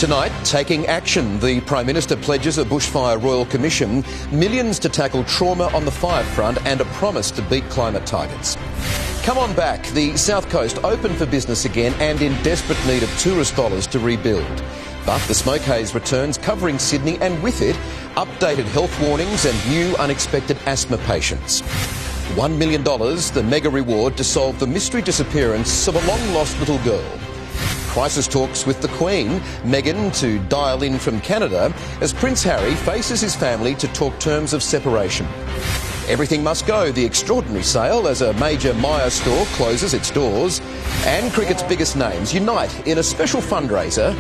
Tonight, taking action. The Prime Minister pledges a Bushfire Royal Commission, millions to tackle trauma on the fire front and a promise to beat climate targets. Come on back. The South Coast open for business again and in desperate need of tourist dollars to rebuild. But the smoke haze returns, covering Sydney, and with it, updated health warnings and new unexpected asthma patients. $1 million, the mega reward to solve the mystery disappearance of a long-lost little girl. Crisis talks with the Queen, Meghan to dial in from Canada, as Prince Harry faces his family to talk terms of separation. Everything must go, the extraordinary sale as a major Myer store closes its doors. And cricket's biggest names unite in a special fundraiser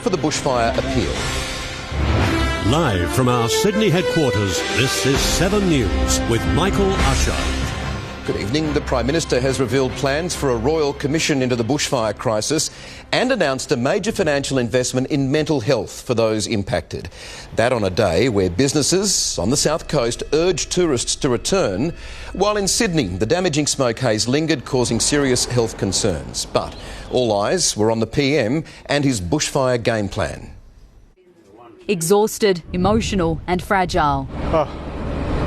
for the Bushfire appeal. Live from our Sydney headquarters, this is 7 News with Michael Usher. Good evening. The Prime Minister has revealed plans for a royal commission into the bushfire crisis and announced a major financial investment in mental health for those impacted. That on a day where businesses on the South Coast urged tourists to return, while in Sydney the damaging smoke haze lingered, causing serious health concerns. But all eyes were on the PM and his bushfire game plan. Exhausted, emotional and fragile.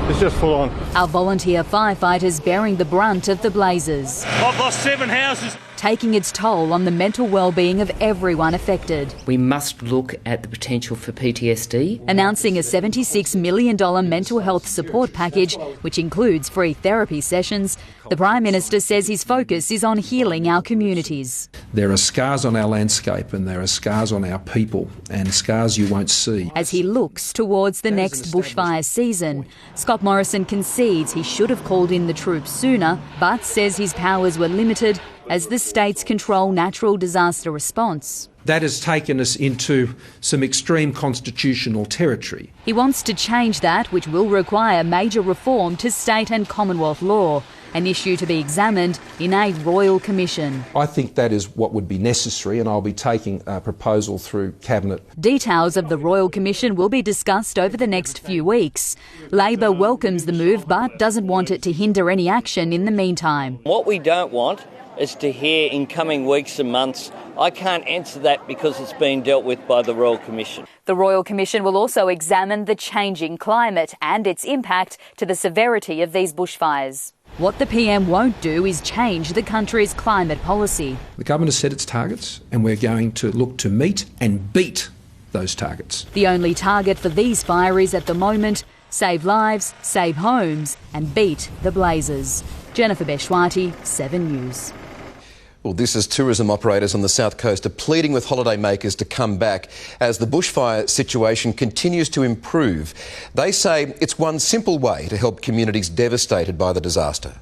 It's just full on. Our volunteer firefighters bearing the brunt of the blazes. I've lost 7 houses. Taking its toll on the mental well-being of everyone affected. We must look at the potential for PTSD. Announcing a $76 million mental health support package, which includes free therapy sessions, the Prime Minister says his focus is on healing our communities. There are scars on our landscape and there are scars on our people, and scars you won't see. As he looks towards the next bushfire season, Scott Morrison concedes he should have called in the troops sooner, but says his powers were limited as the states control natural disaster response. That has taken us into some extreme constitutional territory. He wants to change that, which will require major reform to state and Commonwealth law, an issue to be examined in a royal commission. I think that is what would be necessary, and I'll be taking a proposal through Cabinet. Details of the royal commission will be discussed over the next few weeks. Labor welcomes the move but doesn't want it to hinder any action in the meantime. What we don't want is to hear in coming weeks and months, I can't answer that because it's been dealt with by the Royal Commission. The Royal Commission will also examine the changing climate and its impact to the severity of these bushfires. What the PM won't do is change the country's climate policy. The government has set its targets and we're going to look to meet and beat those targets. The only target for these fireys at the moment: save lives, save homes and beat the blazes. Jennifer Beshwati, 7 News. Well, this as tourism operators on the South Coast are pleading with holidaymakers to come back as the bushfire situation continues to improve. They say it's one simple way to help communities devastated by the disaster.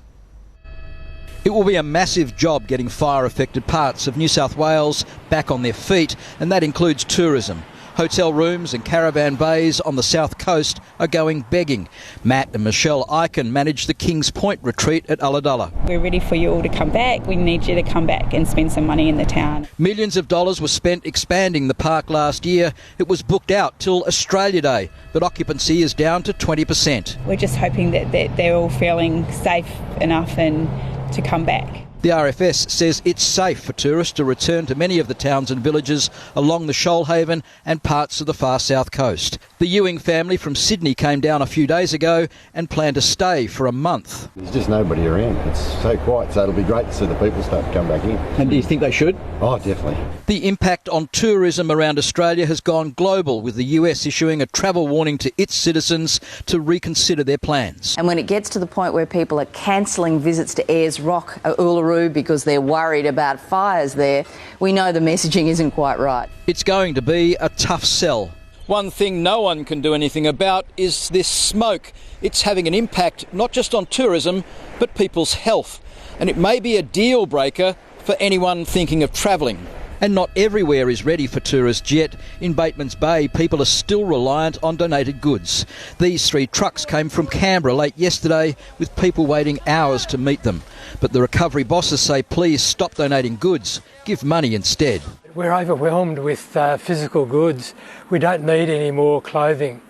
It will be a massive job getting fire-affected parts of New South Wales back on their feet, and that includes tourism. Hotel rooms and caravan bays on the South Coast are going begging. Matt and Michelle Eichen manage the Kings Point retreat at Ulladulla. We're ready for you all to come back. We need you to come back and spend some money in the town. Millions of dollars were spent expanding the park last year. It was booked out till Australia Day, but occupancy is down to 20%. We're just hoping that they're all feeling safe enough and to come back. The RFS says it's safe for tourists to return to many of the towns and villages along the Shoalhaven and parts of the far south coast. The Ewing family from Sydney came down a few days ago and plan to stay for a month. There's just nobody around. It's so quiet, so it'll be great to see the people start to come back in. And do you think they should? Oh, definitely. The impact on tourism around Australia has gone global, with the US issuing a travel warning to its citizens to reconsider their plans. And when it gets to the point where people are cancelling visits to Ayers Rock, Uluru, because they're worried about fires there, we know the messaging isn't quite right. It's going to be a tough sell. One thing no one can do anything about is this smoke. It's having an impact not just on tourism, but people's health. And it may be a deal breaker for anyone thinking of travelling. And not everywhere is ready for tourists yet. In Bateman's Bay, people are still reliant on donated goods. These 3 trucks came from Canberra late yesterday, with people waiting hours to meet them. But the recovery bosses say please stop donating goods, give money instead. We're overwhelmed with physical goods. We don't need any more clothing.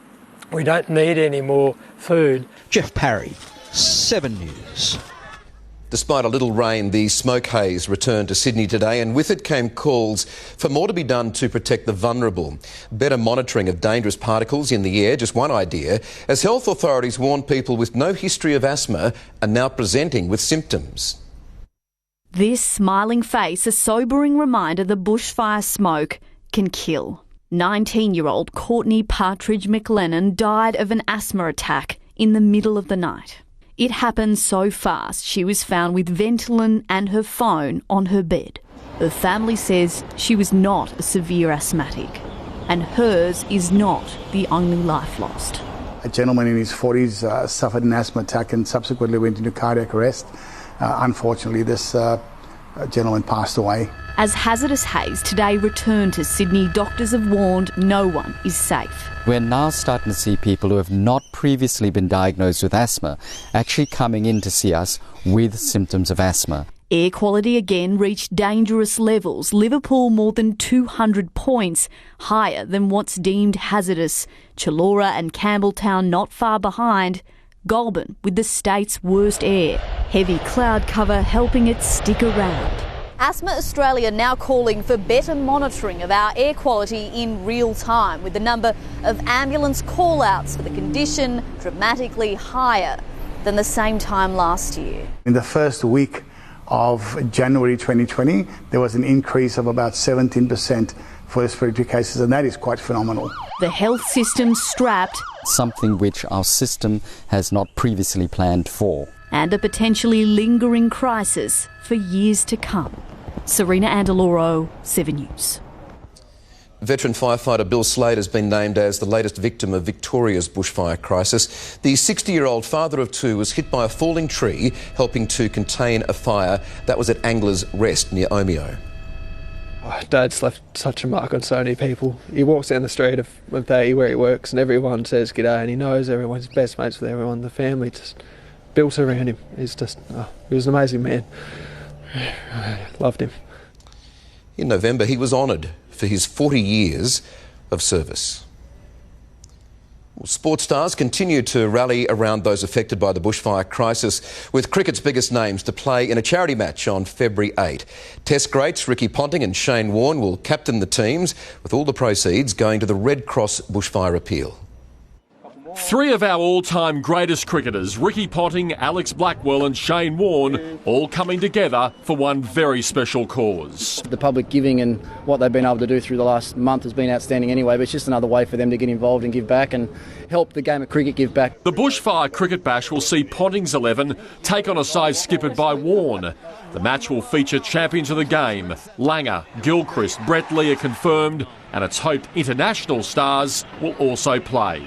We don't need any more food. Jeff Parry, 7 News. Despite a little rain, the smoke haze returned to Sydney today, and with it came calls for more to be done to protect the vulnerable. Better monitoring of dangerous particles in the air, just one idea, as health authorities warn people with no history of asthma are now presenting with symptoms. This smiling face, a sobering reminder the bushfire smoke can kill. 19-year-old Courtney Partridge McLennan died of an asthma attack in the middle of the night. It happened so fast she was found with Ventolin and her phone on her bed. Her family says she was not a severe asthmatic, and hers is not the only life lost. A gentleman in his 40s suffered an asthma attack and subsequently went into cardiac arrest. Unfortunately, this gentleman passed away. As hazardous haze today returned to Sydney, doctors have warned no one is safe. We're now starting to see people who have not previously been diagnosed with asthma actually coming in to see us with symptoms of asthma. Air quality again reached dangerous levels. Liverpool more than 200 points higher than what's deemed hazardous. Chullora and Campbelltown not far behind. Goulburn with the state's worst air. Heavy cloud cover helping it stick around. Asthma Australia now calling for better monitoring of our air quality in real time, with the number of ambulance call-outs for the condition dramatically higher than the same time last year. In the first week of January 2020, there was an increase of about 17% for respiratory cases, and that is quite phenomenal. The health system strapped, something which our system has not previously planned for. And a potentially lingering crisis for years to come. Serena Andaloro, 7 News. Veteran firefighter Bill Slade has been named as the latest victim of Victoria's bushfire crisis. The 60-year-old father of two was hit by a falling tree, helping to contain a fire that was at Anglers Rest near Omeo. Dad's left such a mark on so many people. He walks down the street of day where he works and everyone says g'day, and he knows everyone's best mates with everyone. The family just built around him. He was an amazing man. I loved him. In November, he was honoured for his 40 years of service. Well, sports stars continue to rally around those affected by the bushfire crisis, with cricket's biggest names to play in a charity match on February 8. Test greats Ricky Ponting and Shane Warne will captain the teams, with all the proceeds going to the Red Cross bushfire appeal. Three of our all-time greatest cricketers, Ricky Ponting, Alex Blackwell and Shane Warne, all coming together for one very special cause. The public giving and what they've been able to do through the last month has been outstanding anyway, but it's just another way for them to get involved and give back and help the game of cricket give back. The Bushfire Cricket Bash will see Ponting's 11 take on a side skippered by Warne. The match will feature champions of the game. Langer, Gilchrist, Brett Lee are confirmed, and it's hoped international stars will also play.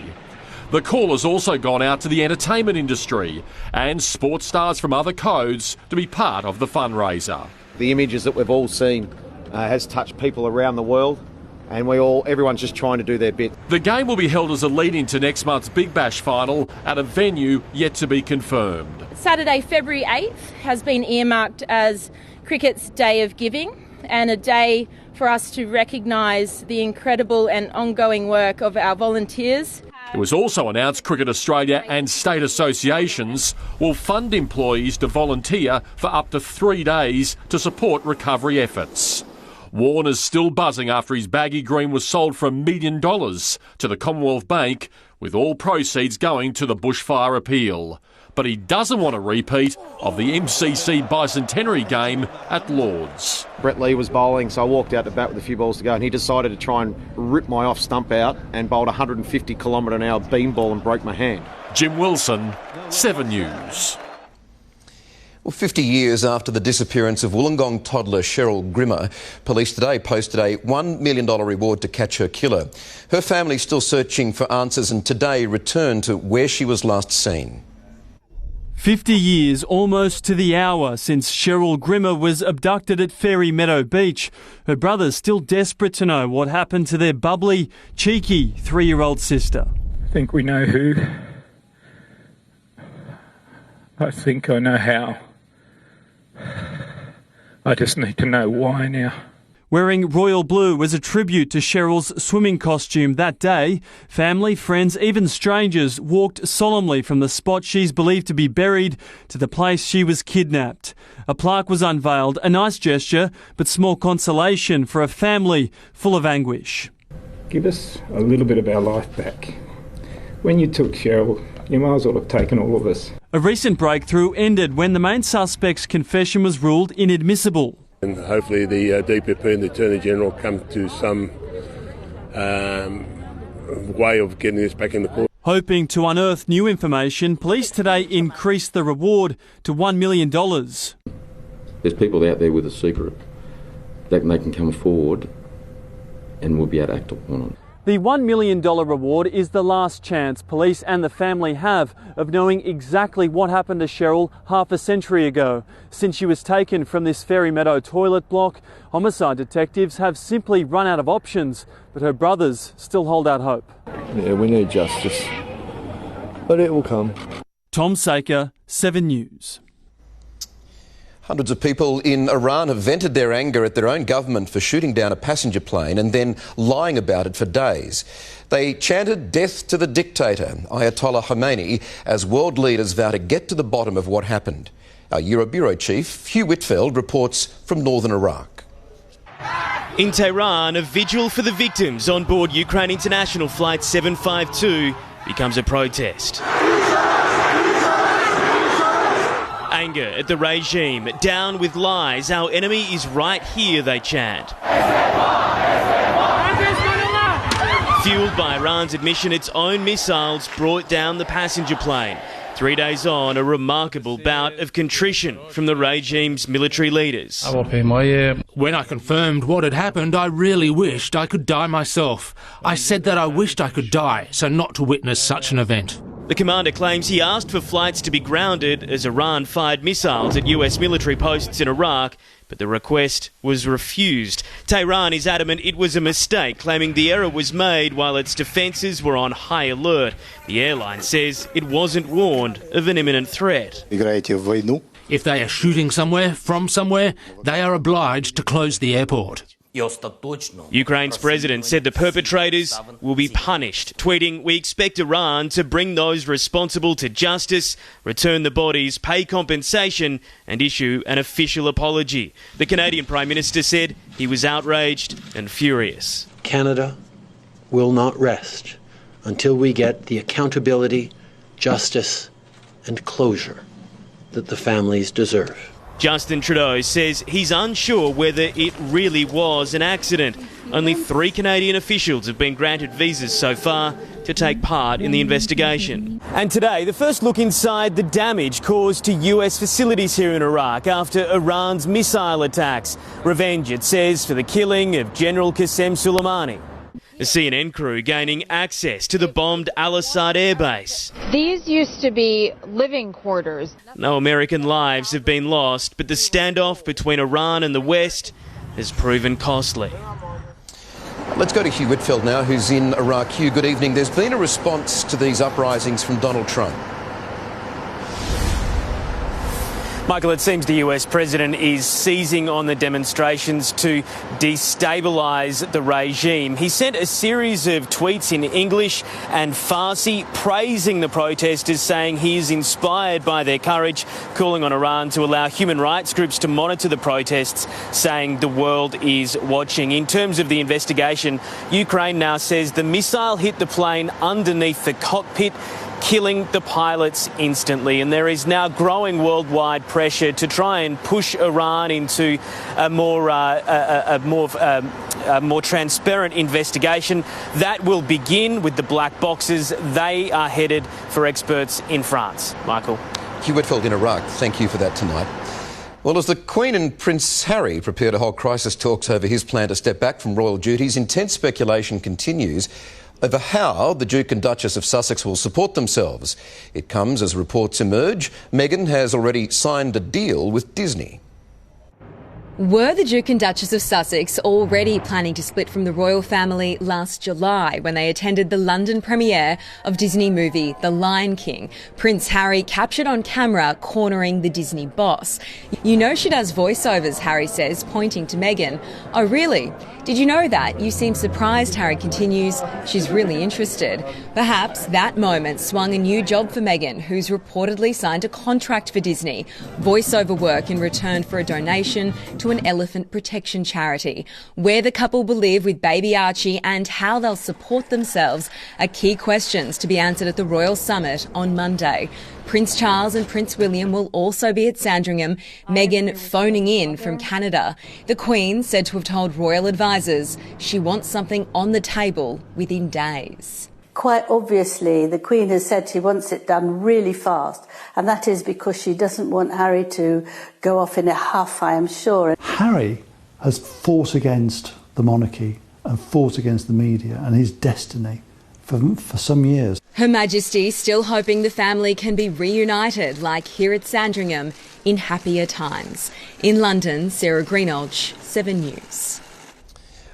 The call has also gone out to the entertainment industry and sports stars from other codes to be part of the fundraiser. The images that we've all seen has touched people around the world, and everyone's just trying to do their bit. The game will be held as a lead into next month's Big Bash final at a venue yet to be confirmed. Saturday, February 8th has been earmarked as Cricket's Day of Giving, and a day for us to recognise the incredible and ongoing work of our volunteers. It was also announced Cricket Australia and state associations will fund employees to volunteer for up to 3 days to support recovery efforts. Warne is still buzzing after his baggy green was sold for $1 million to the Commonwealth Bank, with all proceeds going to the bushfire appeal. But he doesn't want a repeat of the MCC Bicentenary game at Lords. Brett Lee was bowling, so I walked out to bat with a few balls to go, and he decided to try and rip my off stump out and bowled a 150 km/h beam ball and broke my hand. Jim Wilson, 7 News. Well, 50 years after the disappearance of Wollongong toddler Cheryl Grimmer, police today posted a $1 million reward to catch her killer. Her family's still searching for answers and today returned to where she was last seen. 50 years, almost to the hour, since Cheryl Grimmer was abducted at Fairy Meadow Beach. Her brother's still desperate to know what happened to their bubbly, cheeky 3-year-old sister. I think we know who. I think I know how. I just need to know why now. Wearing royal blue as a tribute to Cheryl's swimming costume that day, family, friends, even strangers walked solemnly from the spot she's believed to be buried to the place she was kidnapped. A plaque was unveiled, a nice gesture, but small consolation for a family full of anguish. Give us a little bit of our life back. When you took Cheryl, you might as well have taken all of us. A recent breakthrough ended when the main suspect's confession was ruled inadmissible. And hopefully the DPP and the Attorney-General come to some way of getting this back in the court. Hoping to unearth new information, police today increased the reward to $1 million. There's people out there with a secret that they can come forward and we'll be able to act upon it. The $1 million reward is the last chance police and the family have of knowing exactly what happened to Cheryl half a century ago. Since she was taken from this Fairy Meadow toilet block, homicide detectives have simply run out of options, but her brothers still hold out hope. Yeah, we need justice, but it will come. Tom Saker, 7 News. Hundreds of people in Iran have vented their anger at their own government for shooting down a passenger plane and then lying about it for days. They chanted death to the dictator, Ayatollah Khomeini, as world leaders vow to get to the bottom of what happened. Our Eurobureau chief, Hugh Whitfield, reports from northern Iraq. In Tehran, a vigil for the victims on board Ukraine International Flight 752 becomes a protest. Anger at the regime, down with lies, our enemy is right here, they chant. Fueled by Iran's admission its own missiles brought down the passenger plane. 3 days on, a remarkable bout of contrition from the regime's military leaders. When I confirmed what had happened, I really wished I could die myself. I said that I wished I could die, so not to witness such an event. The commander claims he asked for flights to be grounded as Iran fired missiles at US military posts in Iraq, but the request was refused. Tehran is adamant it was a mistake, claiming the error was made while its defences were on high alert. The airline says it wasn't warned of an imminent threat. If they are shooting somewhere, from somewhere, they are obliged to close the airport. Ukraine's president said the perpetrators will be punished, tweeting, "We expect Iran to bring those responsible to justice, return the bodies, pay compensation and issue an official apology." The Canadian Prime Minister said he was outraged and furious. Canada will not rest until we get the accountability, justice and closure that the families deserve. Justin Trudeau says he's unsure whether it really was an accident. Only 3 Canadian officials have been granted visas so far to take part in the investigation. And today, the first look inside the damage caused to US facilities here in Iraq after Iran's missile attacks. Revenge, it says, for the killing of General Qasem Soleimani. A CNN crew gaining access to the bombed Al-Assad airbase. These used to be living quarters. No American lives have been lost, but the standoff between Iran and the West has proven costly. Let's go to Hugh Whitfield now, who's in Iraq. Hugh, good evening. There's been a response to these uprisings from Donald Trump. Michael, it seems the US president is seizing on the demonstrations to destabilise the regime. He sent a series of tweets in English and Farsi praising the protesters, saying he is inspired by their courage, calling on Iran to allow human rights groups to monitor the protests, saying the world is watching. In terms of the investigation, Ukraine now says the missile hit the plane underneath the cockpit, killing the pilots instantly, and there is now growing worldwide pressure to try and push Iran into a more transparent investigation. That will begin with the black boxes. They are headed for experts in France. Michael. Hugh Whitfield in Iraq, thank you for that tonight. Well, as the Queen and Prince Harry prepare to hold crisis talks over his plan to step back from royal duties, intense speculation continues over how the Duke and Duchess of Sussex will support themselves. It comes as reports emerge Meghan has already signed a deal with Disney. Were the Duke and Duchess of Sussex already planning to split from the royal family last July when they attended the London premiere of Disney movie The Lion King? Prince Harry captured on camera cornering the Disney boss. You know she does voiceovers, Harry says, pointing to Meghan. Oh, really? Did you know that? You seem surprised, Harry continues. She's really interested. Perhaps that moment swung a new job for Meghan, who's reportedly signed a contract for Disney. Voiceover work in return for a donation to an elephant protection charity. Where the couple will live with baby Archie and how they'll support themselves are key questions to be answered at the Royal Summit on Monday. Prince Charles and Prince William will also be at Sandringham, Meghan phoning in from Canada. The Queen said to have told royal advisers she wants something on the table within days. Quite obviously, the Queen has said she wants it done really fast, and that is because she doesn't want Harry to go off in a huff, I am sure. Harry has fought against the monarchy and fought against the media and his destiny for some years. Her Majesty still hoping the family can be reunited, like here at Sandringham, in happier times. In London, Sarah Greenolge, 7 News.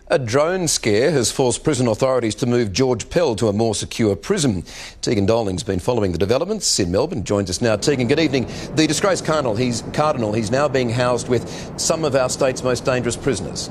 A drone scare has forced prison authorities to move George Pell to a more secure prison. Tegan Doling's been following the developments in Melbourne. Joins us now. Tegan, good evening. The disgraced Cardinal, he's now being housed with some of our state's most dangerous prisoners.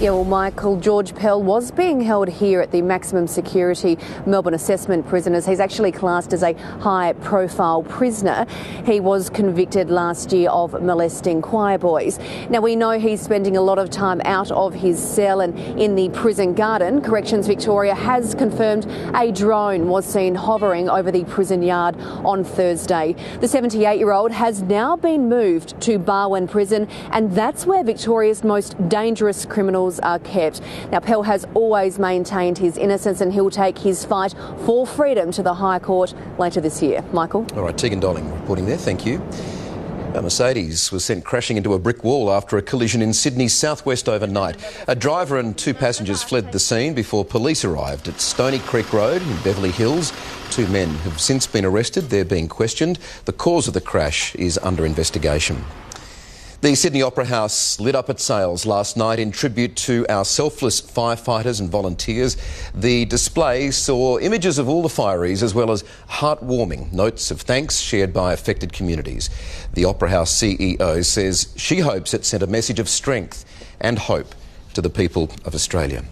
Yeah, well, Michael, George Pell was being held here at the maximum security Melbourne Assessment Prison, as he's actually classed as a high-profile prisoner. He was convicted last year of molesting choir boys. Now, we know he's spending a lot of time out of his cell and in the prison garden. Corrections Victoria has confirmed a drone was seen hovering over the prison yard on Thursday. The 78-year-old has now been moved to Barwon Prison, and that's where Victoria's most dangerous criminals are kept. Now, Pell has always maintained his innocence, and he'll take his fight for freedom to the High Court later this year. Michael? All right, Tegan Doling reporting there. Thank you. A Mercedes was sent crashing into a brick wall after a collision in Sydney's southwest overnight. A driver and two passengers fled the scene before police arrived at Stony Creek Road in Beverly Hills. Two men have since been arrested. They're being questioned. The cause of the crash is under investigation. The Sydney Opera House lit up its sails last night in tribute to our selfless firefighters and volunteers. The display saw images of all the fireys as well as heartwarming notes of thanks shared by affected communities. The Opera House CEO says she hopes it sent a message of strength and hope to the people of Australia.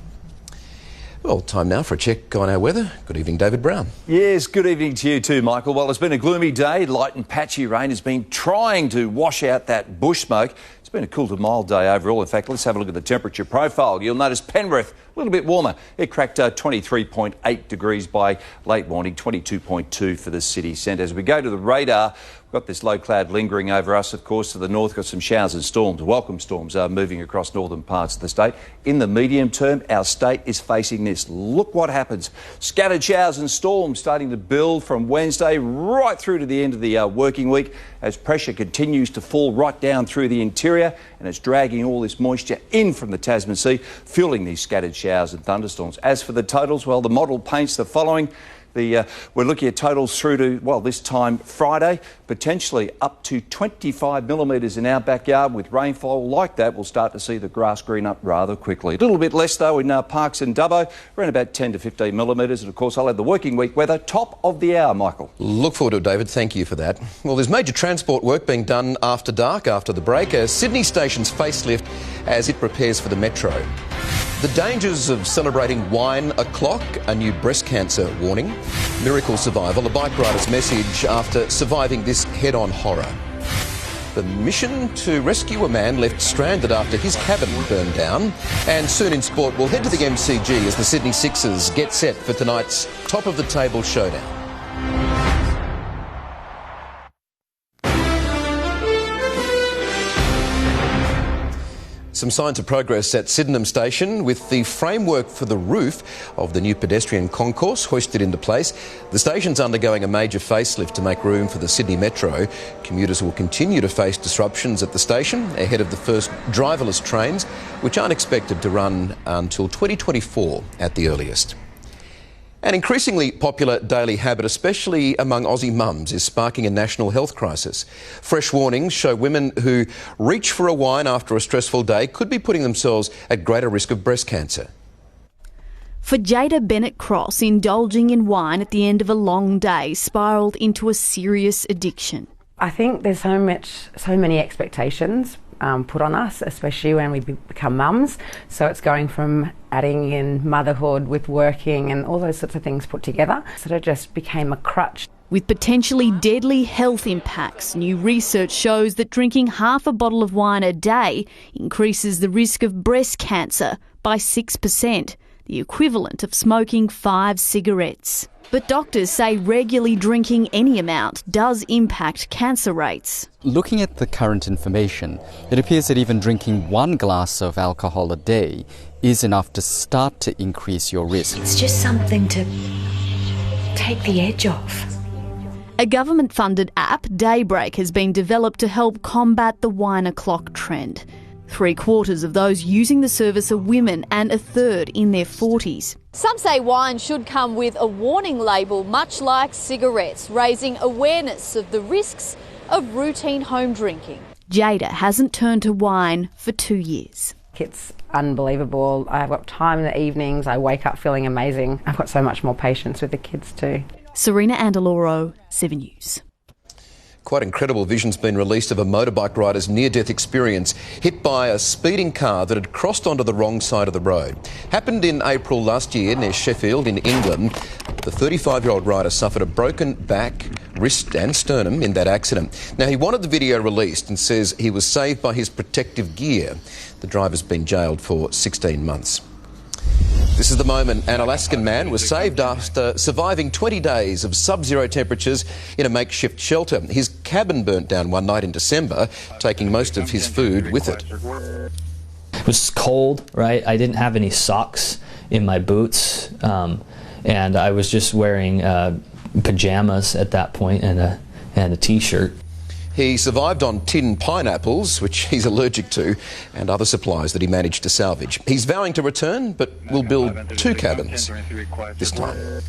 Well, time now for a check on our weather. Good evening, David Brown. Yes, good evening to you too, Michael. Well, it's been a gloomy day. Light and patchy rain has been trying to wash out that bush smoke. It's been a cool to mild day overall. In fact, let's have a look at the temperature profile. You'll notice Penrith a little bit warmer. It cracked 23.8 degrees by late morning, 22.2 for the city centre. As we go to the radar, we've got this low cloud lingering over us, of course. To the north, got some showers and storms. Welcome storms are moving across northern parts of the state. In the medium term, our state is facing this. Look what happens. Scattered showers and storms starting to build from Wednesday right through to the end of the working week as pressure continues to fall right down through the interior, and it's dragging all this moisture in from the Tasman Sea, fueling these scattered showers and thunderstorms. As for the totals, well, the model paints the following. We're looking at totals through to, well, this time Friday, potentially up to 25 millimetres in our backyard. With rainfall like that, we'll start to see the grass green up rather quickly. A little bit less, though, in Parkes and Dubbo, around about 10 to 15 millimetres. And, of course, I'll have the working week weather top of the hour, Michael. Look forward to it, David. Thank you for that. Well, there's major transport work being done after dark, after the break. Sydney Station's facelift as it prepares for the metro. The dangers of celebrating wine o'clock, a new breast cancer warning, miracle survival, a bike rider's message after surviving this head-on horror. The mission to rescue a man left stranded after his cabin burned down. And soon in sport, we'll head to the MCG as the Sydney Sixers get set for tonight's top-of-the-table showdown. Some signs of progress at Sydenham Station with the framework for the roof of the new pedestrian concourse hoisted into place. The station's undergoing a major facelift to make room for the Sydney Metro. Commuters will continue to face disruptions at the station ahead of the first driverless trains, which aren't expected to run until 2024 at the earliest. An increasingly popular daily habit, especially among Aussie mums, is sparking a national health crisis. Fresh warnings show women who reach for a wine after a stressful day could be putting themselves at greater risk of breast cancer. For Jada Bennett-Cross, indulging in wine at the end of a long day spiralled into a serious addiction. I think there's so many expectations put on us, especially when we become mums. So it's going from adding in motherhood with working and all those sorts of things put together. So it just became a crutch. With potentially deadly health impacts, new research shows that drinking half a bottle of wine a day increases the risk of breast cancer by 6%, the equivalent of smoking 5 cigarettes. But doctors say regularly drinking any amount does impact cancer rates. Looking at the current information, it appears that even drinking 1 glass of alcohol a day is enough to start to increase your risk. It's just something to take the edge off. A government-funded app, Daybreak, has been developed to help combat the wine o'clock trend. 3/4 of those using the service are women and a third in their 40s. Some say wine should come with a warning label, much like cigarettes, raising awareness of the risks of routine home drinking. Jada hasn't turned to wine for 2 years. It's unbelievable. I've got time in the evenings. I wake up feeling amazing. I've got so much more patience with the kids too. Serena Andaloro, 7 News. Quite incredible vision's been released of a motorbike rider's near-death experience, hit by a speeding car that had crossed onto the wrong side of the road. Happened in April last year near Sheffield in England. The 35-year-old rider suffered a broken back, wrist and sternum in that accident. Now, he wanted the video released and says he was saved by his protective gear. The driver's been jailed for 16 months. This is the moment an Alaskan man was saved after surviving 20 days of sub-zero temperatures in a makeshift shelter. His cabin burnt down one night in December, taking most of his food with it. It was cold, right? I didn't have any socks in my boots, and I was just wearing pajamas at that point and a t-shirt. He survived on tinned pineapples, which he's allergic to, and other supplies that he managed to salvage. He's vowing to return, but will build 2 cabins this time.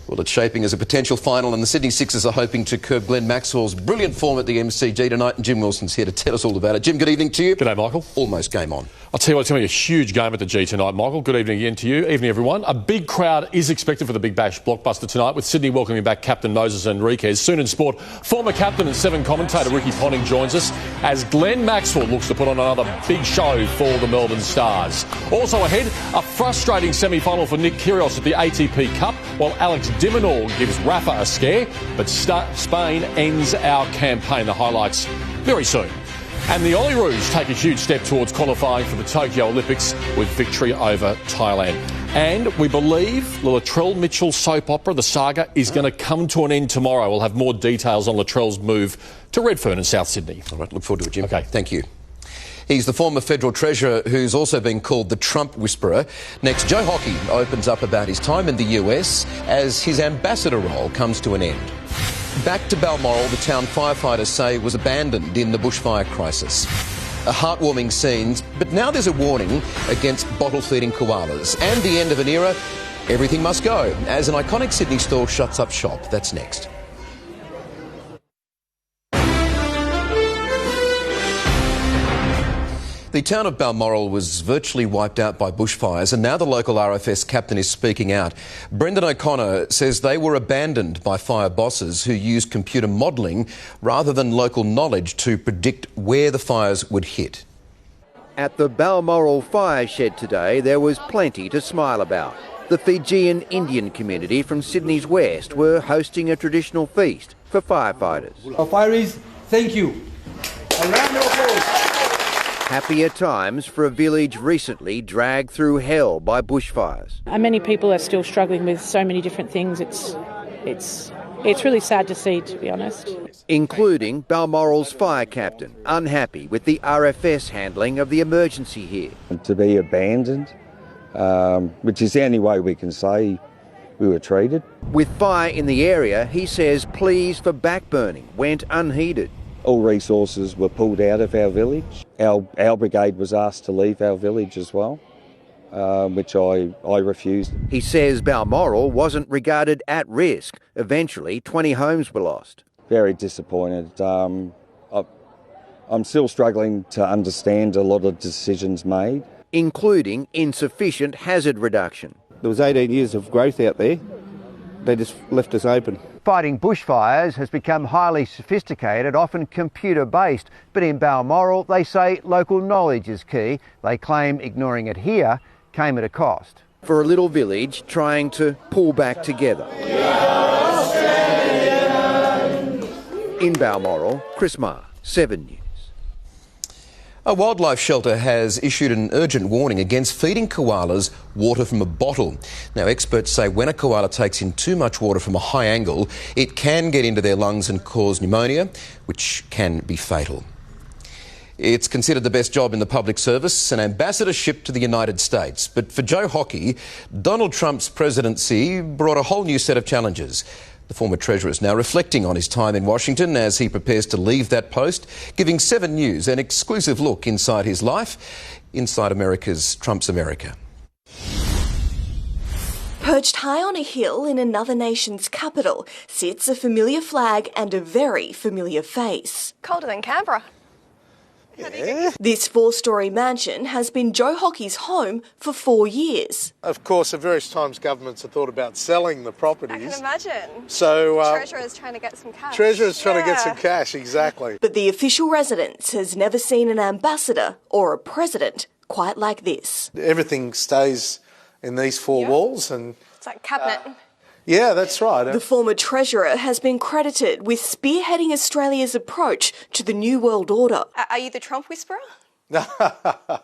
Well, it's shaping as a potential final, and the Sydney Sixers are hoping to curb Glenn Maxwell's brilliant form at the MCG tonight, and Jim Wilson's here to tell us all about it. Jim, good evening to you. G'day, Michael. Almost game on. I'll tell you what, it's going to be a huge game at the G tonight, Michael. Good evening again to you. Evening, everyone. A big crowd is expected for the Big Bash blockbuster tonight, with Sydney welcoming back captain Moses Enriquez. Soon in sport, former captain and 7 commentator Ricky Ponting joins us as Glenn Maxwell looks to put on another big show for the Melbourne Stars. Also ahead, a frustrating semi-final for Nick Kyrgios at the ATP Cup, while Alex de Minaur gives Rafa a scare, but Spain ends our campaign. The highlights very soon. And the Oiroos take a huge step towards qualifying for the Tokyo Olympics with victory over Thailand. And we believe the Latrell Mitchell soap opera, The Saga, is going to come to an end tomorrow. We'll have more details on Latrell's move to Redfern in South Sydney. All right, look forward to it, Jim. OK. Thank you. He's the former federal treasurer who's also been called the Trump whisperer. Next, Joe Hockey opens up about his time in the US as his ambassador role comes to an end. Back to Balmoral, the town firefighters say was abandoned in the bushfire crisis. A heartwarming scene, but now there's a warning against bottle-feeding koalas and the end of an era. Everything must go as an iconic Sydney store shuts up shop. That's next. The town of Balmoral was virtually wiped out by bushfires, and now the local RFS captain is speaking out. Brendan O'Connor says they were abandoned by fire bosses who used computer modelling rather than local knowledge to predict where the fires would hit. At the Balmoral fire shed today, there was plenty to smile about. The Fijian Indian community from Sydney's west were hosting a traditional feast for firefighters. Fireys, thank you. A round of applause. Happier times for a village recently dragged through hell by bushfires. Many people are still struggling with so many different things. It's really sad to see, to be honest. Including Balmoral's fire captain, unhappy with the RFS handling of the emergency here. To be abandoned, which is the only way we can say we were treated. With fire in the area, he says pleas for backburning went unheeded. All resources were pulled out of our village. Our brigade was asked to leave our village as well. which I refused. He says Balmoral wasn't regarded at risk. Eventually, 20 homes were lost. Very disappointed. I'm still struggling to understand a lot of decisions made, including insufficient hazard reduction. There was 18 years of growth out there. They just left us open. Fighting bushfires has become highly sophisticated, often computer-based. But in Balmoral, they say local knowledge is key. They claim ignoring it here came at a cost. For a little village trying to pull back together. In Balmoral, Chris Marr, 7 News. A wildlife shelter has issued an urgent warning against feeding koalas water from a bottle. Now, experts say when a koala takes in too much water from a high angle, it can get into their lungs and cause pneumonia, which can be fatal. It's considered the best job in the public service, an ambassadorship to the United States. But for Joe Hockey, Donald Trump's presidency brought a whole new set of challenges. The former Treasurer is now reflecting on his time in Washington as he prepares to leave that post, giving 7 News an exclusive look inside his life, inside Trump's America. Perched high on a hill in another nation's capital sits a familiar flag and a very familiar face. Colder than Canberra. Yeah. This 4-storey mansion has been Joe Hockey's home for 4 years. Of course, at various times governments have thought about selling the properties. I can imagine. So Treasurer's trying to get some cash. Treasurer's trying to get some cash, exactly. But the official residence has never seen an ambassador or a president quite like this. Everything stays in these 4 walls, and it's like cabinet. Yeah, that's right. The former Treasurer has been credited with spearheading Australia's approach to the New World Order. Are you the Trump whisperer? I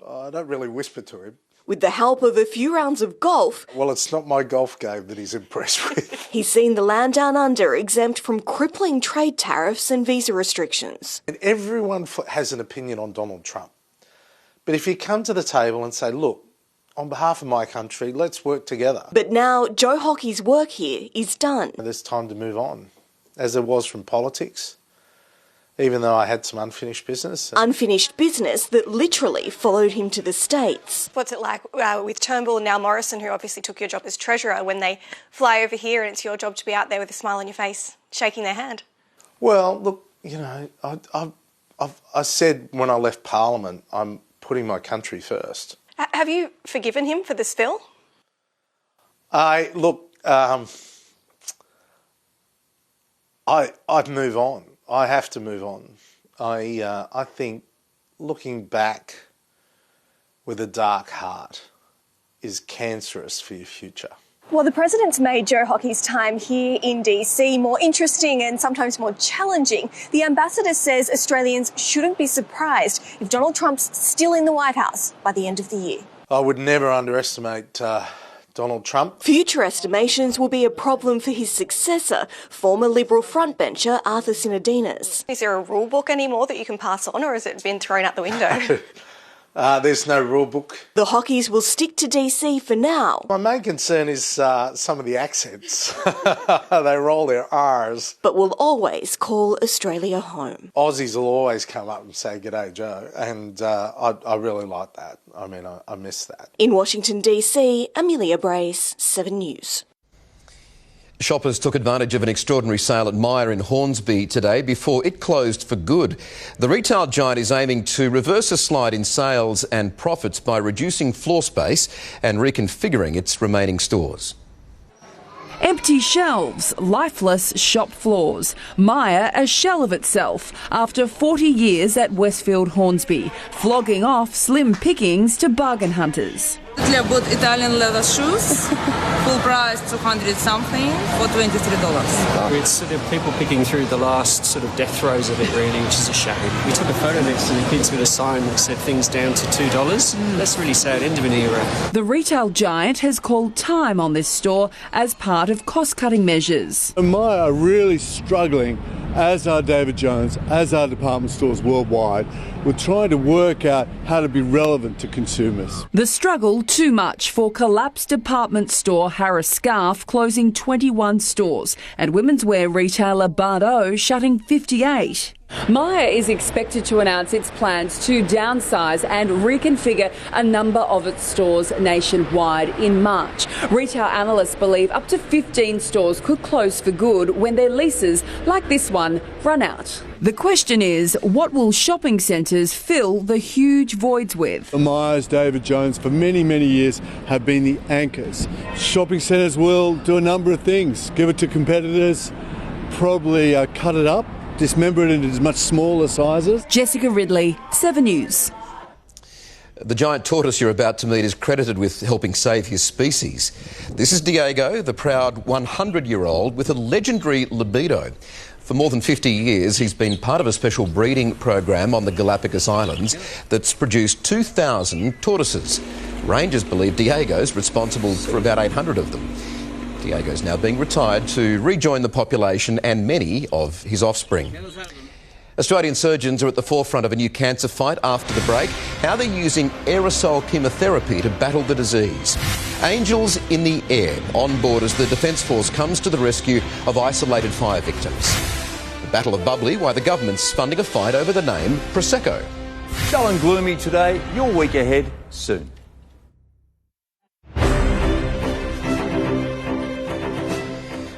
don't really whisper to him. With the help of a few rounds of golf... Well, it's not my golf game that he's impressed with. He's seen the land down under exempt from crippling trade tariffs and visa restrictions. And everyone has an opinion on Donald Trump. But if you come to the table and say, look, on behalf of my country, let's work together. But now Joe Hockey's work here is done. There's time to move on, as there was from politics, even though I had some unfinished business. Unfinished business that literally followed him to the States. What's it like with Turnbull and now Morrison, who obviously took your job as Treasurer, when they fly over here and it's your job to be out there with a smile on your face, shaking their hand? Well, look, you know, I said when I left Parliament, I'm putting my country first. Have you forgiven him for the spill? I'd move on. I have to move on. I think looking back with a dark heart is cancerous for your future. Well, the President's made Joe Hockey's time here in DC more interesting and sometimes more challenging. The ambassador says Australians shouldn't be surprised if Donald Trump's still in the White House by the end of the year. I would never underestimate Donald Trump. Future estimations will be a problem for his successor, former Liberal frontbencher Arthur Sinodinos. Is there a rule book anymore that you can pass on, or has it been thrown out the window? There's no rule book. The Hockeys will stick to DC for now. My main concern is some of the accents. They roll their R's. But will always call Australia home. Aussies will always come up and say, "G'day, Joe," and I really like that. I mean, I miss that. In Washington, DC, Amelia Brace, 7 News. Shoppers took advantage of an extraordinary sale at Myer in Hornsby today before it closed for good. The retail giant is aiming to reverse a slide in sales and profits by reducing floor space and reconfiguring its remaining stores. Empty shelves, lifeless shop floors. Myer a shell of itself after 40 years at Westfield Hornsby, flogging off slim pickings to bargain hunters. Good Italian leather shoes, full price 200 something for $23. It's sort of people picking through the last sort of death throes of it really, which is a shame. We took a photo next to the kids with a sign that said things down to $2. That's really sad, end of an era. The retail giant has called time on this store as part of cost-cutting measures. Myer are really struggling, as are David Jones, as are department stores worldwide. We're trying to work out how to be relevant to consumers. The struggle too much for collapsed department store Harris Scarfe closing 21 stores and women's wear retailer Bardot shutting 58. Myer is expected to announce its plans to downsize and reconfigure a number of its stores nationwide in March. Retail analysts believe up to 15 stores could close for good when their leases, like this one, run out. The question is, what will shopping centres fill the huge voids with? Myers, David Jones, for many, many years have been the anchors. Shopping centres will do a number of things. Give it to competitors, probably cut it up, dismember it into much smaller sizes. Jessica Ridley, 7 News. The giant tortoise you're about to meet is credited with helping save his species. This is Diego, the proud 100-year-old with a legendary libido. For more than 50 years, he's been part of a special breeding program on the Galapagos Islands that's produced 2,000 tortoises. Rangers believe Diego's responsible for about 800 of them. Diego's now being retired to rejoin the population and many of his offspring. Australian surgeons are at the forefront of a new cancer fight after the break. How they're using aerosol chemotherapy to battle the disease. Angels in the air on board as the Defence Force comes to the rescue of isolated fire victims. The Battle of Bubbly, why the government's funding a fight over the name Prosecco. Dull and gloomy today, your week ahead soon.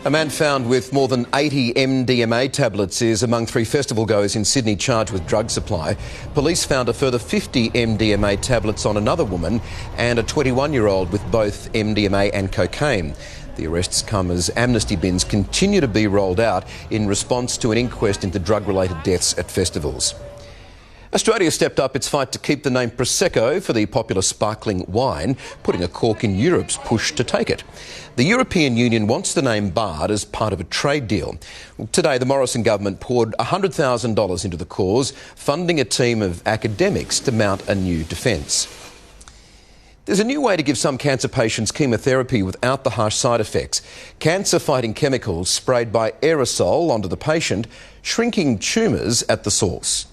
A man found with more than 80 MDMA tablets is among 3 festival goers in Sydney charged with drug supply. Police found a further 50 MDMA tablets on another woman and a 21-year-old with both MDMA and cocaine. The arrests come as amnesty bins continue to be rolled out in response to an inquest into drug-related deaths at festivals. Australia stepped up its fight to keep the name Prosecco for the popular sparkling wine, putting a cork in Europe's push to take it. The European Union wants the name barred as part of a trade deal. Today, the Morrison government poured $100,000 into the cause, funding a team of academics to mount a new defence. There's a new way to give some cancer patients chemotherapy without the harsh side effects. Cancer-fighting chemicals sprayed by aerosol onto the patient, shrinking tumours at the source.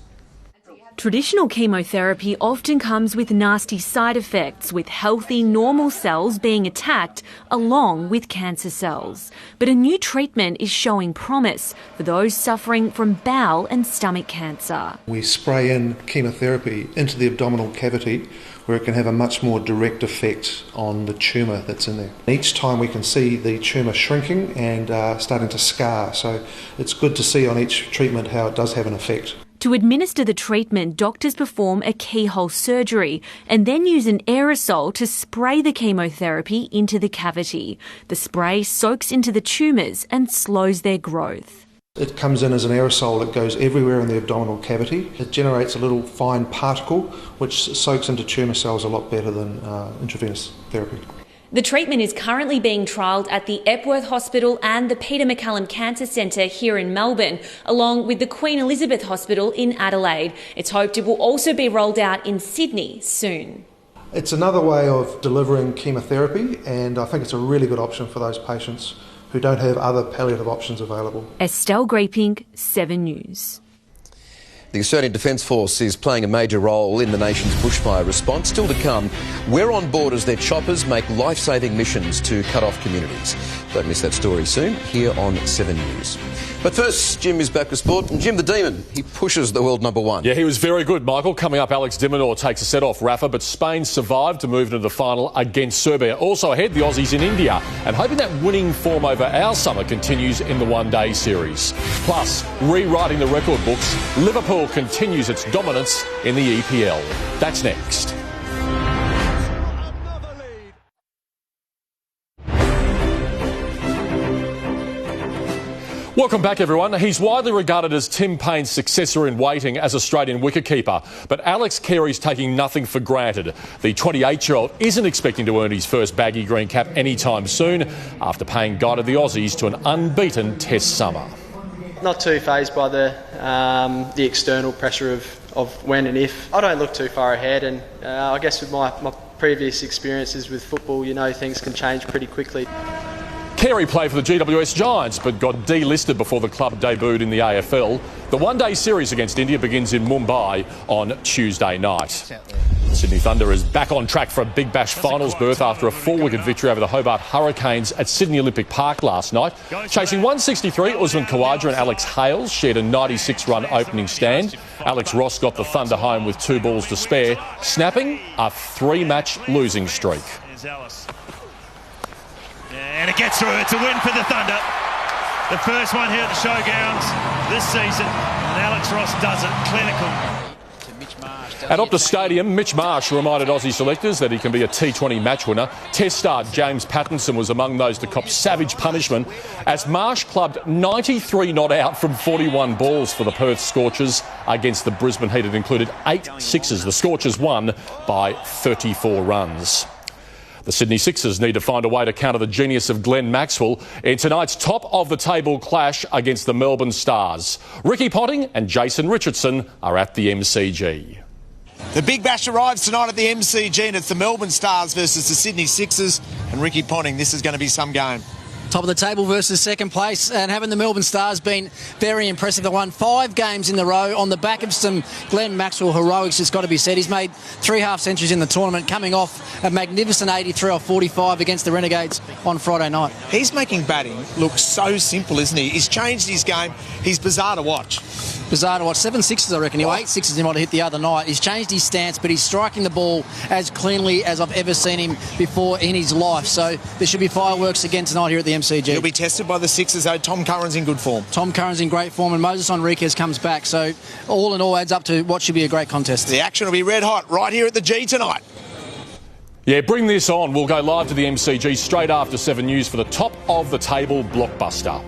Traditional chemotherapy often comes with nasty side effects, with healthy, normal cells being attacked along with cancer cells. But a new treatment is showing promise for those suffering from bowel and stomach cancer. We spray in chemotherapy into the abdominal cavity where it can have a much more direct effect on the tumour that's in there. Each time we can see the tumour shrinking and starting to scar, so it's good to see on each treatment how it does have an effect. To administer the treatment, doctors perform a keyhole surgery and then use an aerosol to spray the chemotherapy into the cavity. The spray soaks into the tumours and slows their growth. It comes in as an aerosol that goes everywhere in the abdominal cavity. It generates a little fine particle which soaks into tumour cells a lot better than intravenous therapy. The treatment is currently being trialled at the Epworth Hospital and the Peter MacCallum Cancer Centre here in Melbourne, along with the Queen Elizabeth Hospital in Adelaide. It's hoped it will also be rolled out in Sydney soon. It's another way of delivering chemotherapy, and I think it's a really good option for those patients who don't have other palliative options available. Estelle Greeping, 7 News. The Australian Defence Force is playing a major role in the nation's bushfire response. Still to come, we're on board as their choppers make life-saving missions to cut off communities. Don't miss that story soon, here on 7 News. But first, Jim is back with sport. And Jim the Demon, he pushes the world number one. Yeah, he was very good, Michael. Coming up, Alex de Minaur takes a set off Rafa, but Spain survived to move into the final against Serbia. Also ahead, the Aussies in India, and hoping that winning form over our summer continues in the one-day series. Plus, rewriting the record books, Liverpool continues its dominance in the EPL. That's next. Welcome back, everyone. He's widely regarded as Tim Paine's successor in waiting as Australian wicketkeeper, but Alex Carey's taking nothing for granted. The 28-year-old isn't expecting to earn his first baggy green cap anytime soon after Paine guided the Aussies to an unbeaten Test summer. Not too fazed by the external pressure of when and if. I don't look too far ahead, and I guess with my previous experiences with football, you know, things can change pretty quickly. Carey played for the GWS Giants but got delisted before the club debuted in the AFL. The one-day series against India begins in Mumbai on Tuesday night. The Sydney Thunder is back on track for a Big Bash finals berth after a 4-wicket victory over the Hobart Hurricanes at Sydney Olympic Park last night. Chasing 163, Usman Khawaja and Alex Hales shared a 96-run opening stand. Alex Ross got the Thunder home with 2 balls to spare, snapping a 3-match losing streak. And it gets through. It's a win for the Thunder. The first one here at the Showgrounds this season. And Alex Ross does it. Clinical. At Optus Stadium, Mitch Marsh reminded Aussie selectors that he can be a T20 match winner. Test star James Pattinson was among those to cop savage punishment as Marsh clubbed 93 not out from 41 balls for the Perth Scorchers against the Brisbane Heat. It included 8 sixes. The Scorchers won by 34 runs. The Sydney Sixers need to find a way to counter the genius of Glenn Maxwell in tonight's top-of-the-table clash against the Melbourne Stars. Ricky Ponting and Jason Richardson are at the MCG. The Big Bash arrives tonight at the MCG, and it's the Melbourne Stars versus the Sydney Sixers. And Ricky Ponting, this is going to be some game. Top of the table versus second place, and having the Melbourne Stars been very impressive. They won 5 games in a row on the back of some Glenn Maxwell heroics, it's got to be said. He's made 3 half-centuries in the tournament, coming off a magnificent 83 off 45 against the Renegades on Friday night. He's making batting look so simple, isn't he? He's changed his game. He's bizarre to watch. Bizarre to watch. 7 sixes, I reckon. 8 sixes he might have hit the other night. He's changed his stance, but he's striking the ball as cleanly as I've ever seen him before in his life. So there should be fireworks again tonight here at the MCG. He'll be tested by the Sixers, though. Tom Curran's in good form. Tom Curran's in great form, and Moses Enriquez comes back. So all in all adds up to what should be a great contest. The action will be red hot right here at the G tonight. Yeah, bring this on. We'll go live to the MCG straight after 7 News for the top-of-the-table blockbuster.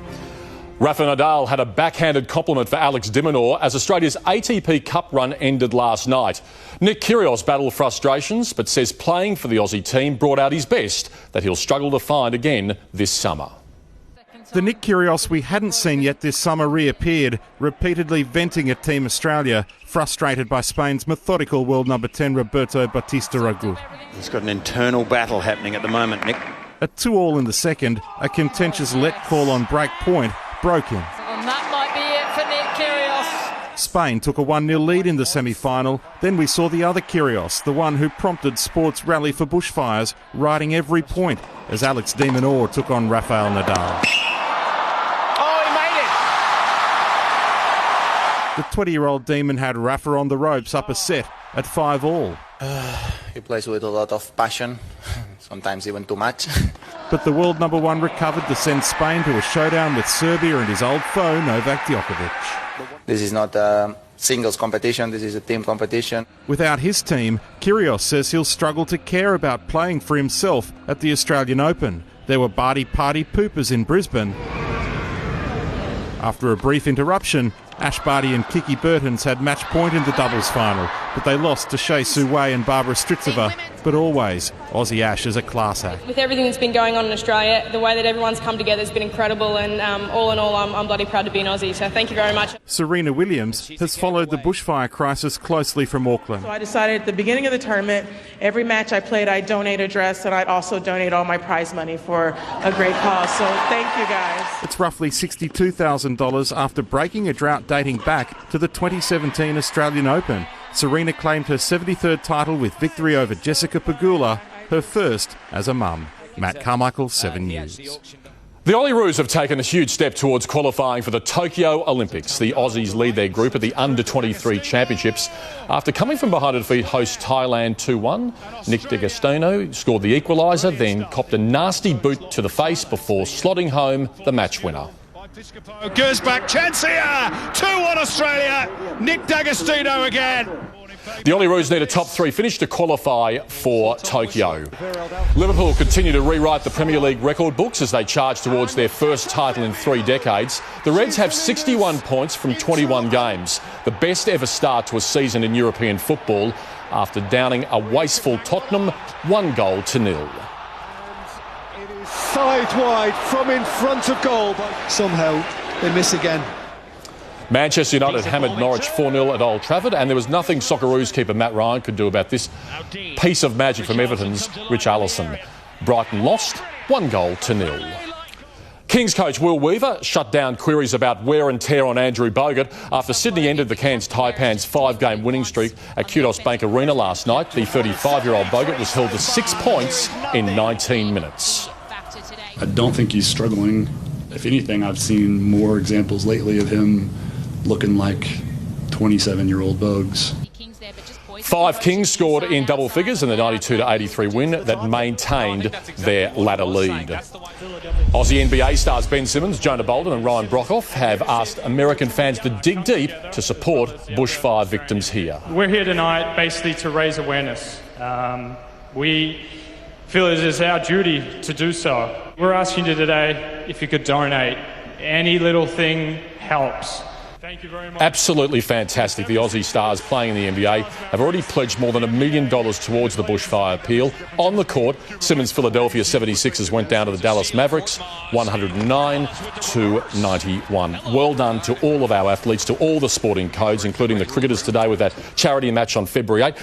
Rafa Nadal had a backhanded compliment for Alex de Minaur as Australia's ATP Cup run ended last night. Nick Kyrgios battled frustrations but says playing for the Aussie team brought out his best that he'll struggle to find again this summer. The Nick Kyrgios we hadn't seen yet this summer reappeared, repeatedly venting at Team Australia, frustrated by Spain's methodical world number 10 Roberto Bautista-Agut. He's got an internal battle happening at the moment, Nick. At 2-all in the second, a contentious let call on break point broke him. And that might be it for Nick Kyrgios. Spain took a 1-0 lead in the semi-final. Then we saw the other Kyrgios, the one who prompted Sport's rally for bushfires, riding every point as Alex de Minaur took on Rafael Nadal. Oh, he made it! The 20-year-old demon had Rafa on the ropes up a set at 5-all. He plays with a lot of passion, sometimes even too much. But the world number 1 recovered to send Spain to a showdown with Serbia and his old foe Novak Djokovic. This is not a singles competition, this is a team competition. Without his team, Kyrgios says he'll struggle to care about playing for himself at the Australian Open. There were party poopers in Brisbane. After a brief interruption, Ash Barty and Kiki Bertens had match point in the doubles final, but they lost to Shea Su Wei and Barbara Stritzova. But always, Aussie Ash is a class act. With everything that's been going on in Australia, the way that everyone's come together has been incredible, and all in all, I'm bloody proud to be an Aussie, so thank you very much. Serena Williams has followed the bushfire crisis closely from Auckland. So I decided at the beginning of the tournament, every match I played, I'd donate a dress, and I'd also donate all my prize money for a great cause, so thank you guys. It's roughly $62,000 after breaking a drought dating back to the 2017 Australian Open. Serena claimed her 73rd title with victory over Jessica Pegula, her first as a mum. Matt Carmichael, 7 News. The Olyroos have taken a huge step towards qualifying for the Tokyo Olympics. The Aussies lead their group at the Under-23 Championships after coming from behind to defeat host Thailand 2-1. Nick D'Agostino scored the equaliser, then copped a nasty boot to the face before slotting home the match winner. Goes back, chance here, 2-1 Australia, Nick D'Agostino again. The Olyroos need a top 3 finish to qualify for Tokyo. Liverpool continue to rewrite the Premier League record books as they charge towards their first title in 3 decades. The Reds have 61 points from 21 games, the best ever start to a season in European football after downing a wasteful Tottenham 1-0. Side wide from in front of goal, but somehow they miss again. Manchester United hammered Norwich 4-0 at Old Trafford, and there was nothing Socceroos keeper Matt Ryan could do about this piece of magic from Everton's Rich Allison. Brighton lost 1-0. Kings coach Will Weaver shut down queries about wear and tear on Andrew Bogut after Sydney ended the Cairns Taipans 5-game winning streak at Kudos Bank Arena last night. The 35-year-old Bogut was held to 6 points in 19 minutes. I don't think he's struggling. If anything, I've seen more examples lately of him looking like 27-year-old Bogues. 5 Kings scored in double figures in the 92-83 win that maintained their ladder lead. Aussie NBA stars Ben Simmons, Jonah Bolden and Ryan Brockhoff have asked American fans to dig deep to support bushfire victims here. We're here tonight basically to raise awareness. We feel it is our duty to do so. We're asking you today if you could donate. Any little thing helps. Thank you very much. Absolutely fantastic. The Aussie stars playing in the NBA have already pledged more than $1 million towards the bushfire appeal. On the court, Simmons' Philadelphia 76ers went down to the Dallas Mavericks, 109-91. Well done to all of our athletes, to all the sporting codes, including the cricketers today with that charity match on February 8.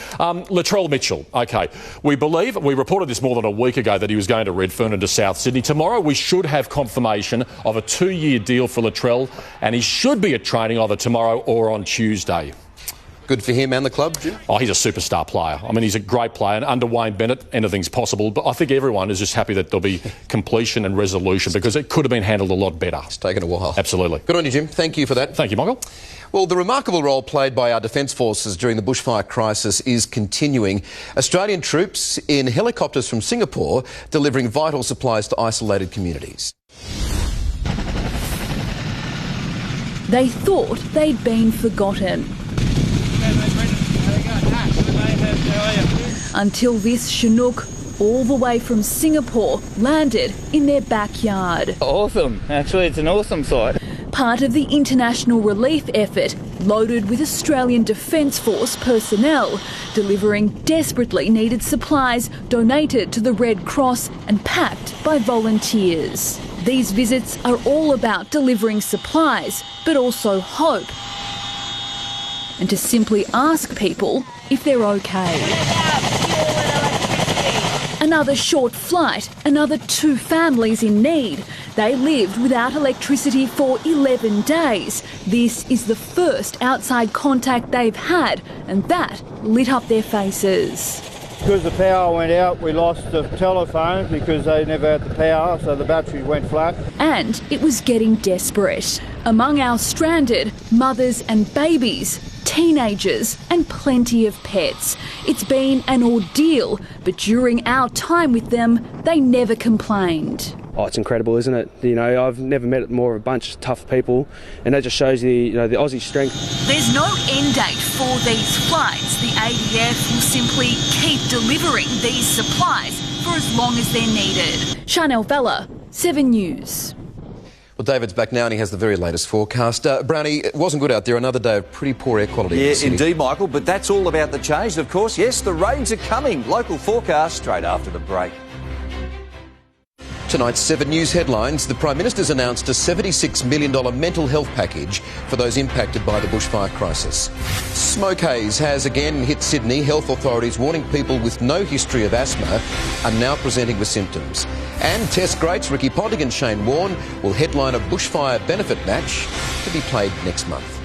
Latrell Mitchell, OK. We reported this more than a week ago that he was going to Redfern and to South Sydney. Tomorrow we should have confirmation of a 2-year deal for Latrell, and he should be at training either tomorrow or on Tuesday. Good for him and the club, Jim? Oh, he's a superstar player. I mean, he's a great player. And under Wayne Bennett, anything's possible. But I think everyone is just happy that there'll be completion and resolution because it could have been handled a lot better. It's taken a while. Absolutely. Good on you, Jim. Thank you for that. Thank you, Michael. Well, the remarkable role played by our Defence Forces during the bushfire crisis is continuing. Australian troops in helicopters from Singapore delivering vital supplies to isolated communities. They thought they'd been forgotten. Until this Chinook, all the way from Singapore, landed in their backyard. Awesome. Actually, it's an awesome sight. Part of the international relief effort, loaded with Australian Defence Force personnel, delivering desperately needed supplies donated to the Red Cross and packed by volunteers. These visits are all about delivering supplies, but also hope. And to simply ask people if they're okay. Another short flight, another 2 families in need. They lived without electricity for 11 days. This is the first outside contact they've had, and that lit up their faces. Because the power went out, we lost the telephones because they never had the power, so the batteries went flat. And it was getting desperate. Among our stranded, mothers and babies, teenagers and plenty of pets. It's been an ordeal, but during our time with them, they never complained. Oh, it's incredible, isn't it? You know, I've never met more of a bunch of tough people, and that just shows the Aussie strength. There's no end date for these flights. The ADF will simply keep delivering these supplies for as long as they're needed. Chanel Vella, 7 News. Well, David's back now and he has the very latest forecast. Brownie, it wasn't good out there. Another day of pretty poor air quality. Yeah, indeed, Michael, but that's all about the change, of course. Yes, the rains are coming. Local forecast straight after the break. Tonight's 7 News headlines. The Prime Minister's announced a $76 million mental health package for those impacted by the bushfire crisis. Smoke haze has again hit Sydney. Health authorities warning people with no history of asthma are now presenting with symptoms. And Test greats Ricky Ponting and Shane Warne will headline a bushfire benefit match to be played next month.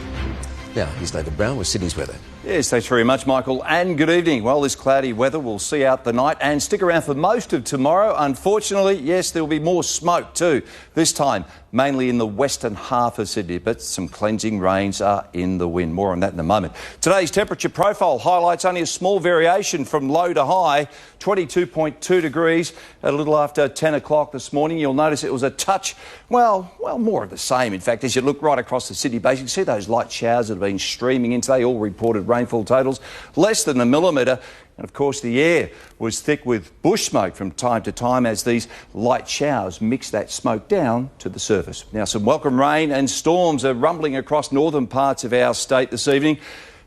Now, here's David Brown with Sydney's weather. Yes, thanks very much, Michael, and good evening. Well, this cloudy weather will see out the night and stick around for most of tomorrow. Unfortunately, yes, there will be more smoke too, this time mainly in the western half of Sydney, but some cleansing rains are in the wind. More on that in a moment. Today's temperature profile highlights only a small variation from low to high, 22.2 degrees at a little after 10 o'clock this morning. You'll notice it was a touch, well, more of the same. In fact, as you look right across the city, basically, see those light showers that have been streaming in today, all reported rainfall totals less than a millimetre. And of course the air was thick with bush smoke from time to time as these light showers mix that smoke down to the surface. Now some welcome rain and storms are rumbling across northern parts of our state this evening.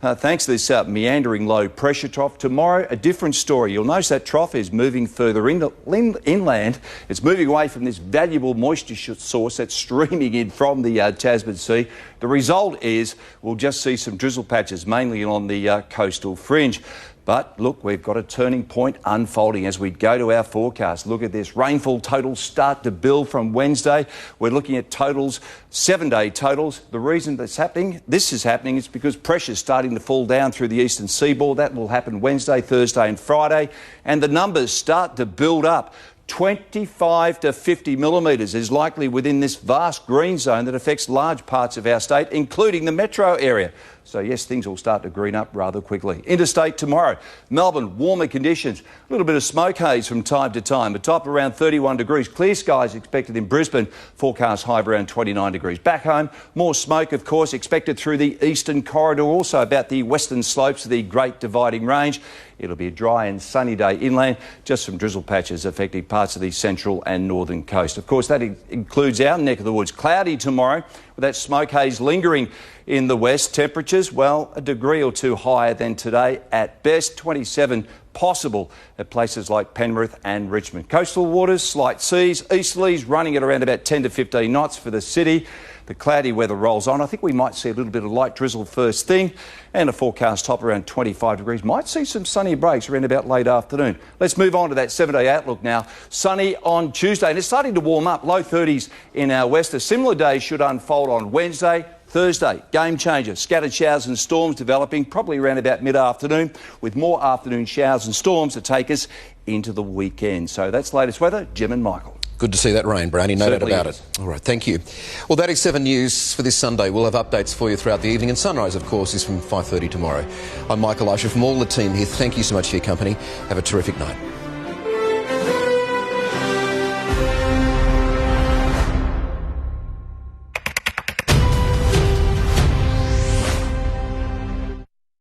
Thanks to this meandering low pressure trough. Tomorrow, a different story. You'll notice that trough is moving further inland. It's moving away from this valuable moisture source that's streaming in from the Tasman Sea. The result is we'll just see some drizzle patches, mainly along the coastal fringe. But look, we've got a turning point unfolding as we go to our forecast. Look at this. Rainfall totals start to build from Wednesday. We're looking at totals, 7-day totals. The reason this is happening is because pressure's starting to fall down through the eastern seaboard. That will happen Wednesday, Thursday and Friday. And the numbers start to build up. 25 to 50 millimetres is likely within this vast green zone that affects large parts of our state, including the metro area. So yes, things will start to green up rather quickly. Interstate tomorrow, Melbourne, warmer conditions, a little bit of smoke haze from time to time. A top around 31 degrees. Clear skies expected in Brisbane, forecast high of around 29 degrees. Back home, more smoke, of course, expected through the eastern corridor, also about the western slopes of the Great Dividing Range. It'll be a dry and sunny day inland, just some drizzle patches affecting parts of the central and northern coast. Of course, that includes our neck of the woods. Cloudy tomorrow, with that smoke haze lingering in the west. Temperatures, well, a degree or two higher than today at best. 27 possible at places like Penrith and Richmond. Coastal waters, slight seas, easterlies running at around about 10 to 15 knots for the city. The cloudy weather rolls on. I think we might see a little bit of light drizzle first thing, and a forecast top around 25 degrees. Might see some sunny breaks around about late afternoon. Let's move on to that 7-day outlook now. Sunny on Tuesday, and it's starting to warm up. Low 30s in our west. A similar day should unfold on Wednesday. Thursday, game changer. Scattered showers and storms developing probably around about mid-afternoon, with more afternoon showers and storms to take us into the weekend. So that's latest weather. Jim and Michael. Good to see that rain, Brownie, no doubt about it. All right, thank you. Well, that is 7 News for this Sunday. We'll have updates for you throughout the evening, and Sunrise, of course, is from 5:30 tomorrow. I'm Michael Usher from all the team here. Thank you so much for your company. Have a terrific night.